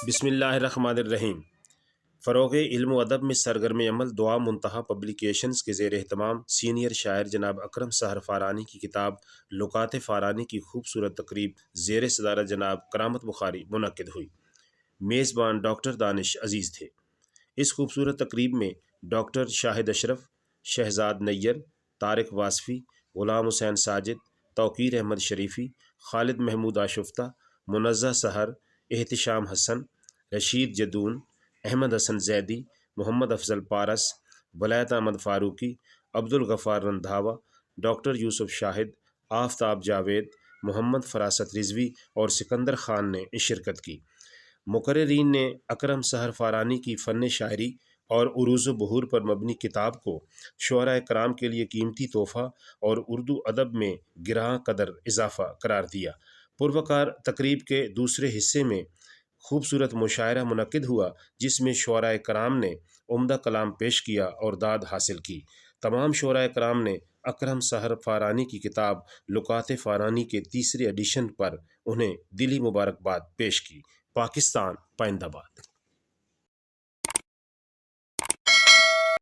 بسم اللہ الرحمن الرحیم۔ فروغ علم و ادب میں سرگرم عمل دعا منتہا پبلیکیشنز کے زیر اہتمام سینئر شاعر جناب اکرم سحر فارانی کی کتاب لغات فارانی کی خوبصورت تقریب زیر صدارت جناب کرامت بخاری منعقد ہوئی۔ میزبان ڈاکٹر دانش عزیز تھے۔ اس خوبصورت تقریب میں ڈاکٹر شاہد اشرف، شہزاد نیر، طارق واسفی، غلام حسین ساجد، توقیر احمد شریفی، خالد محمود آشفتہ، منزہ سحر، احتشام حسن، رشید جدون، احمد حسن زیدی، محمد افضل پارس، ولایت احمد فاروقی، عبدالغفار رندھاوا، ڈاکٹر یوسف شاہد، آفتاب جاوید، محمد فراست رضوی اور سکندر خان نے شرکت کی۔ مقررین نے اکرم سحر فارانی کی فن شاعری اور عروض و بحور پر مبنی کتاب کو شعراء کرام کے لیے قیمتی تحفہ اور اردو ادب میں گراں قدر اضافہ قرار دیا۔ پروقار تقریب کے دوسرے حصے میں خوبصورت مشاعرہ منعقد ہوا، جس میں شعراء کرام نے عمدہ کلام پیش کیا اور داد حاصل کی۔ تمام شعراء کرام نے اکرم سحر فارانی کی کتاب لغات فارانی کے تیسرے ایڈیشن پر انہیں دلی مبارکباد پیش کی۔ پاکستان پائندہ باد۔